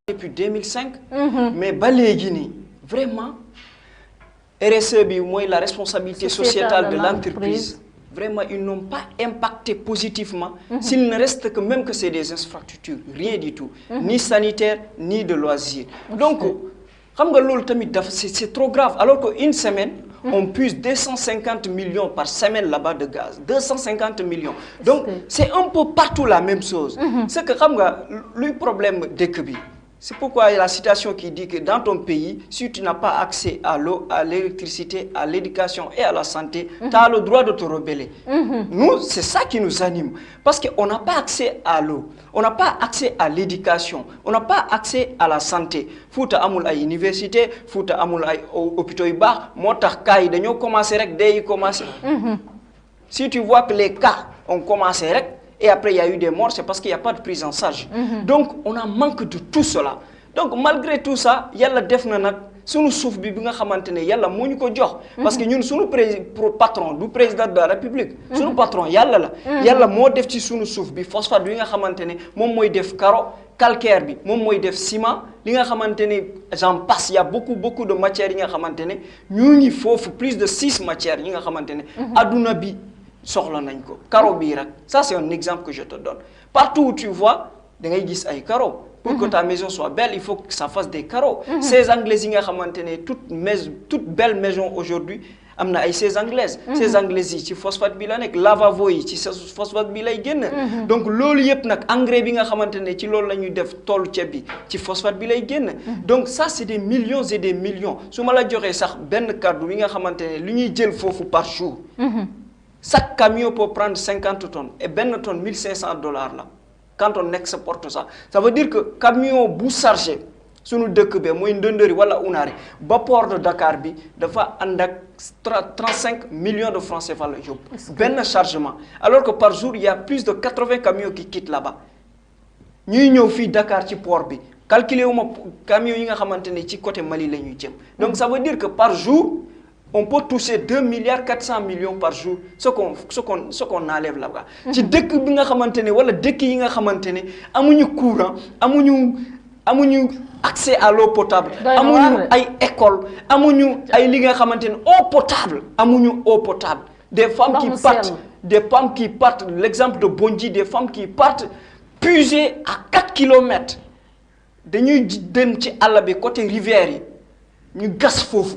depuis 2005. Mais ba légui ni vraiment RSE bi moy la responsabilité sociétale de l'entreprise. Vraiment, ils n'ont pas impacté positivement s'il ne reste que même que c'est des infrastructures, rien du tout, ni sanitaire, ni de loisirs. Donc, c'est trop grave. Alors qu'une semaine, on puise 250 millions par semaine là-bas de gaz. 250 millions. Donc, c'est un peu partout la même chose. C'est que le problème de Kébi, c'est pourquoi il y a la citation qui dit que dans ton pays, si tu n'as pas accès à l'eau, à l'électricité, à l'éducation et à la santé, tu as le droit de te rebeller. Nous, c'est ça qui nous anime. Parce qu'on n'a pas accès à l'eau, on n'a pas accès à l'éducation, on n'a pas accès à la santé. Fouta amul à l'université, Fouta amul à l'hôpital, Motarkaï, de nous commencer dès commencer. Si tu vois que les cas ont commencé, et après il y a eu des morts, c'est parce qu'il n'y a pas de prise en charge. Donc on a manque de tout cela. Donc malgré tout ça, il y a la défense sunu souf bi nga xamantene yalla moñu ko jox parce que ñun sunu patron du président de la république sunu patron yalla la yalla mo def ci sunu souf bi phosphate bi nga xamantene mom moy def carreau calcaire bi mom moy def ciment li nga xamantene j'en passe, il y a beaucoup de matières yi nga xamantene ñu ngi fofu plus de 6 matières yi nga xamantene aduna bi soxla nañ ko carreau bi rek. Ça c'est un exemple que je te donne. Partout où tu vois da ngay gis ay carreaux. Pour que ta maison soit belle, il faut que ça fasse des carreaux. Ces anglaises yi nga xamantene toute belle maison aujourd'hui amna ay ces anglaises. Ces anglaises yi ci phosphate bi la nek, lavabo yi ci phosphate bi lay genn. Donc lolu yep nak engrais bi nga xamantene ci lolu lañuy def tolu ciép bi ci phosphate bi lay genn. Donc ça c'est des millions et des millions. Suma la joxé sax ben cadre bi nga xamantene li ñuy jël fofu par jour. Chaque camion peut prendre 50 tonnes et ben tonne $1,500 là. Quand on exporte ça, ça veut dire que camion bu chargé sunu dëkk be moy ndëndëri wala unaari ba port de Dakar bi dafa and ak 35 millions de francs CFA la job ben chargement, alors que par jour il y a plus de 80 camions qui quittent là-bas. Ñuy ñëw fi Dakar ci port bi calculer wuma camions yi nga xamantene ci côté Mali la ñuy jëm. Donc ça veut dire que par jour on peut toucher 2,4 milliards par jour, ce qu'on enlève là-bas. Si dès que vous avez wala dès yi nga xamantene amuñu courant, amuñu accès à l'eau potable, amuñu ay école, amuñu ay li nga xamantene eau potable, amuñu eau potable. Des femmes qui partent, l'exemple de Bonji, des femmes qui partent puiser à 4 km. Dañuy dem ci àll bi côté rivière yi. Ñu gas fofu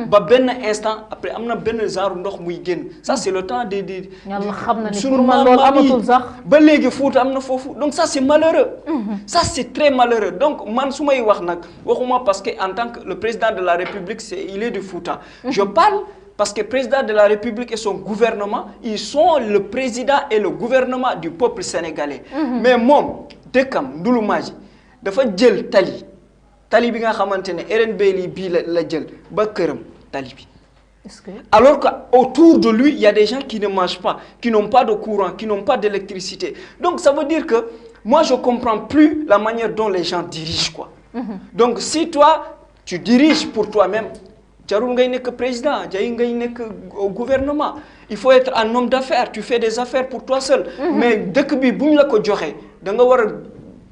ba ben instant après amna ben genre ndox muy genn. Ça c'est le temps de yalla xamna ni pour man lol amatul sax ba légui Fouta amna fofu. Donc ça c'est malheureux. Ça c'est très malheureux. Donc man sumay wax nak waxuma parce que en tant que le président de la République il est de Fouta. Je parle parce que le président de la République et son gouvernement, ils sont le président et le gouvernement du peuple sénégalais. Mais mom dekam Ndouloumaji dafa jël tali bi nga xamantene RNB li bi la jël ba kërëm tali bi. Alors qu'autour de lui il y a des gens qui ne mangent pas, qui n'ont pas de courant, qui n'ont pas d'électricité. Donc ça veut dire que moi je comprends plus la manière dont les gens dirigent quoi. Donc si toi tu diriges pour toi-même, jarul ngay nek président, jay ngay nek au gouvernement, il faut être un homme d'affaires, tu fais des affaires pour toi seul. Mais dëkk bi buñ la ko joxé da nga wara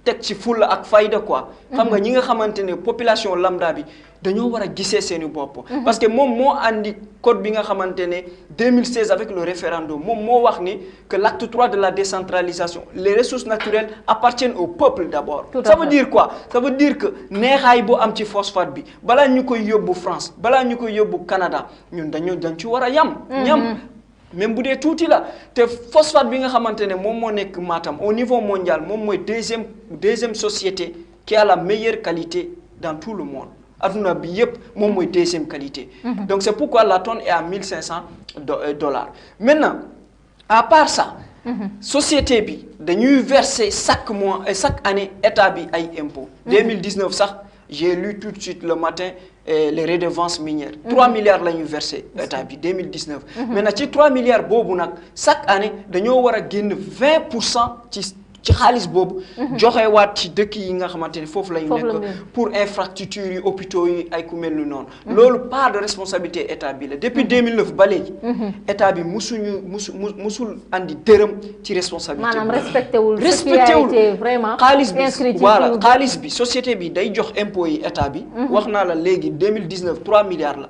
tek ci fulla ak fayda quoi. Xam nga ñi nga xamantene population lambda bi dañoo wara gissé seeni bop. Parce que mom mo andi code bi nga xamantene 2016 avec le référendum mom mo wax ni que l'acte 3 de la décentralisation, les ressources naturelles appartiennent au peuple d'abord. Ça veut dire quoi? Ça veut dire que neexay bu am ci phosphate bi bala ñukoy yobbu France, bala ñukoy yobbu Canada, ñun dañ ci wara yam. Même si tout là, le phosphate bi nga xamantene mom mo nek Matam au niveau mondial mom moy deuxième société qui a la meilleure qualité dans tout le monde. Aduna bi yep mom moy deuxième qualité. Donc c'est pourquoi la tonne est à $1,500. Maintenant, à part ça, société bi dañuy verser chaque mois et chaque année état bi ay impôts. 2019 sax j'ai lu tout de suite le matin les redevances minières. 3 milliards l'année versé l'État 2019. Maintenant, ci 3 milliards bobu nak chaque année dañoo wara genn 20% ci ci xaalis boobu joxewaat ci dëkk yi nga xamante ne foofu lañu nekk pour infrastructure yi hôpitaux yi ay ku mel ni noonu loolu part de responsabilité état bi la depuis 2009 ba léegi état bi musul andi dërëm ci responsabilité maanaam respecté wul vraiment xaalis bi société bi day jox impôt yi état bi wax naa la léegi 2019 3 milliards la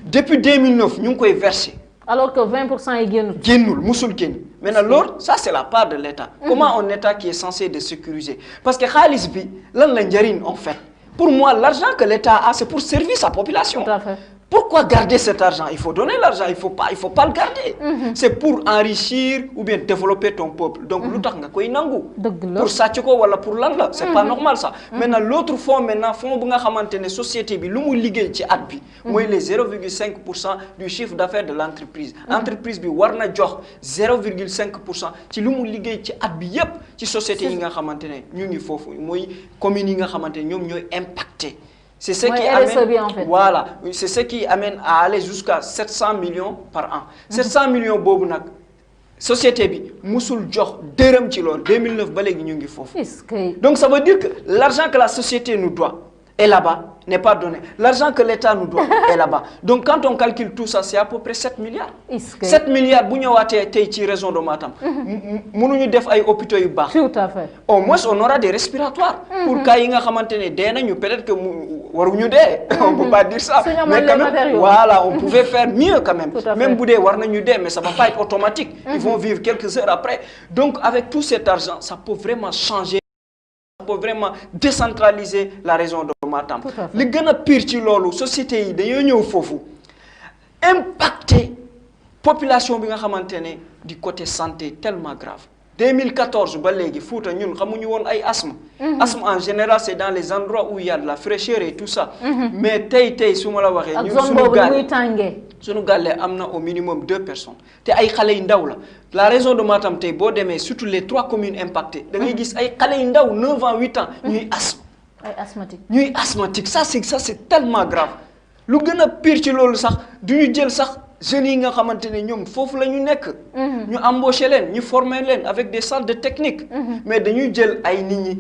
depuis 2009 ñu ngi koy versé alors que 20% yi génnul musul génn maintenant loolu ça c'est la part de l'État comment un État qui est censé de sécuriser parce que xaalis bi lan la njëriñ en fait pour moi l'argent que l'État a c'est pour servir sa population. Tout à fait. Pourquoi garder cet argent? Il faut donner l'argent, il faut pas le garder. C'est pour enrichir ou bien développer ton peuple. Donc, pour ça, pour l'anla, c'est pas normal ça. Maintenant, l'autre fonds, fonds la société, les 0,5% du chiffre d'affaires de l'entreprise. L'entreprise, bi warna jox 0,5% ci lu mu liggéey ci at bi yépp ci société yi nga xamantene ñu ngi fofu moy commune yi nga xamantene ñom ñoy impacté. C'est ce qui amène, en fait. Voilà, c'est ce qui amène à aller jusqu'à 700 millions par an. 700 millions bobu nak société bi musul jox deureum ci lool 2009 ba légui ñu ngi fofu. Donc ça veut dire que l'argent que la société nous doit est là-bas, n'est pas donné. L'argent que l'État nous doit est là-bas. Donc quand on calcule tout ça, c'est à peu près 7 milliards. 7 milliards, si on a une raison de Matam, nous avons des hôpitaux. Tout à fait. Au moins, on aura des respiratoires. Pour que nous peut-être que nous on ne peut pas dire ça. Mais quand même, voilà, on pouvait faire mieux quand même. Même si on mais ça ne va pas être automatique. Ils vont vivre quelques heures après. Donc avec tout cet argent, ça peut vraiment changer. Pour vraiment décentraliser la raison de Matam. Le gën pire ci lolu société yi dañu ñëw fofu impacter population bi nga xamantene du côté santé tellement grave. 2014 ba légui Fouta ñun xamuñu won ay asthme. Asthme en général c'est dans les endroits où il y a de la fraîcheur et tout ça. Mais tay suma la waxé ñu suñu galé amna au minimum 2 personnes. Té ay xalé yu ndaw la. La raison de Matam tay bo démé surtout les 3 communes impactées. Da ngay gis ay xalé yu ndaw 9 ans 8 ans ñuy asthme. Ay asthmatique. Ñuy asthmatique ça c'est tellement grave. Lu gëna pire ci lolu sax duñu jël sax jeunes yi nga xamantene ñom fofu lañu nekk ñu embaucher leen ñu former leen avec des salles de technique mais dañuy jël ay nit ñi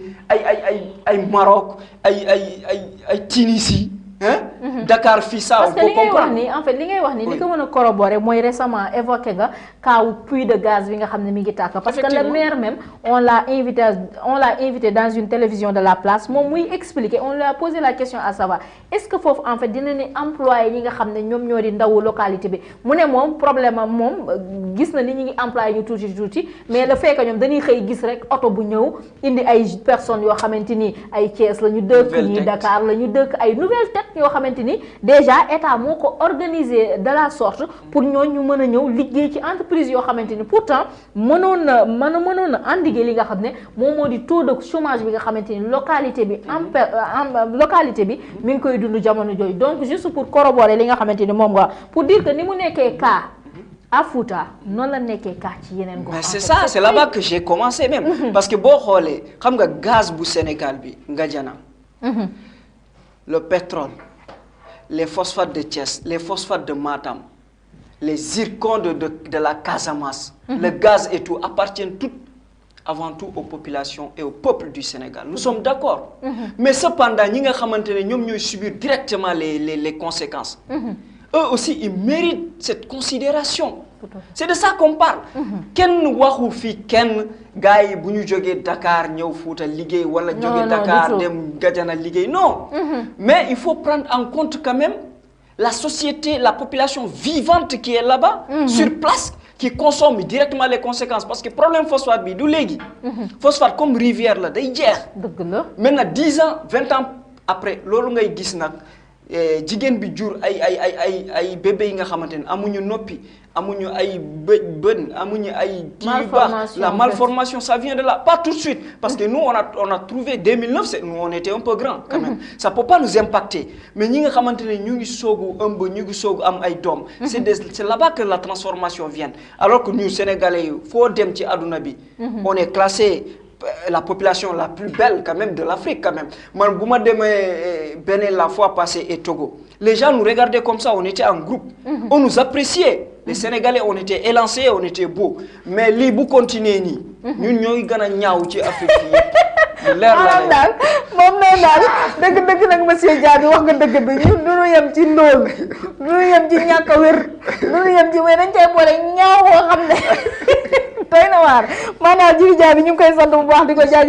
ay Maroc ay Tunisie hein Dakar fi ça on peut comprendre en fait li ngay wax ni li ko mëna corroborer moy récemment évoqué nga cas puits de gaz bi nga xamné mi ngi tak parce que le maire même on l'a invité dans une télévision de la place mom muy expliquer on lui a posé la question à savoir est-ce que fofu en fait dina ni employé ñi nga xamné ñom ñoo di ndaw localité bi mu né mom problème mom gis na ni ñi ngi employé ñu touti mais le fait que ñom dañuy xey gis rek auto bu ñew indi ay personnes yo xamanteni ay Thiès lañu dëkk ñi Dakar lañu dëkk ay nouvelles têtes yo xamanteni déjà état moko organisé de la sorte pour ñooñu mëna ñew liggéey ci entreprise yo xamanteni pourtant mënon na endiguer li nga xamné mom modi taux de chômage bi nga xamanteni localité bi localité bi mi ngi koy dund jamono joy donc juste pour corroborer li nga xamanteni mom nga pour dire que ni mu nekké cas à Fouta non la nekké cas ci yenen gox. Mais c'est ça, c'est là-bas que j'ai commencé même parce que bo xolé xam nga gaz bu Sénégal bi Ngadiana le pétrole, les phosphates de Thiès, les phosphates de Matam, les zircons de la Casamance, le gaz et tout appartiennent tout avant tout aux populations et au peuple du Sénégal. Nous sommes d'accord. Mais cependant, nous subir directement les conséquences. Eux aussi, ils méritent cette considération. C'est de ça qu'on parle. Ken waxu fi ken gaay buñu joggé Dakar ñew Fouta liggéey wala joggé Dakar dem Gadiana liggéey non. Mais il faut prendre en compte quand même la société, la population vivante qui est là-bas sur place qui consomme directement les conséquences parce que problème phosphate bi du légui. Phosphate comme rivière la day jeex. Maintenant 10 ans, 20 ans après lolu ngay gis nak jigen bi jur ay bébé yi nga xamantene amuñu nopi amuñu ay amuñu ay la malformation ça vient de là pas tout de suite parce que nous on a trouvé 2009 nous on était un peu grand quand même ça peut pas nous impacter mais ñi nga xamantene ñu ngi sogu ëmb ñu ngi sogu am ay dom c'est là-bas que la transformation vient alors que nous Sénégalais faut dem ci aduna bi on est classé la population la plus belle quand même de l'Afrique quand même. Moi, Bénin la fois passée et Togo. Les gens nous regardaient comme ça, on était en groupe. On nous appréciait. les Sénégalais on était élancés on était beaux mais lii bu continuer nii ñun ñooy gën a ñaaw ci Afrique yi leer la daal moom noonu daal dëgg nag monsieur Dia bi wax nga dëgg bi ñun du ñu yem ci ndóol du ñu yem ci ñàkk a wér du ñu yem ci wér dañ cay boole ñaaw boo xam ne doy na waar maanaam Djiby Dia bi ñu ngi koy sant bu baax di ko jaajëf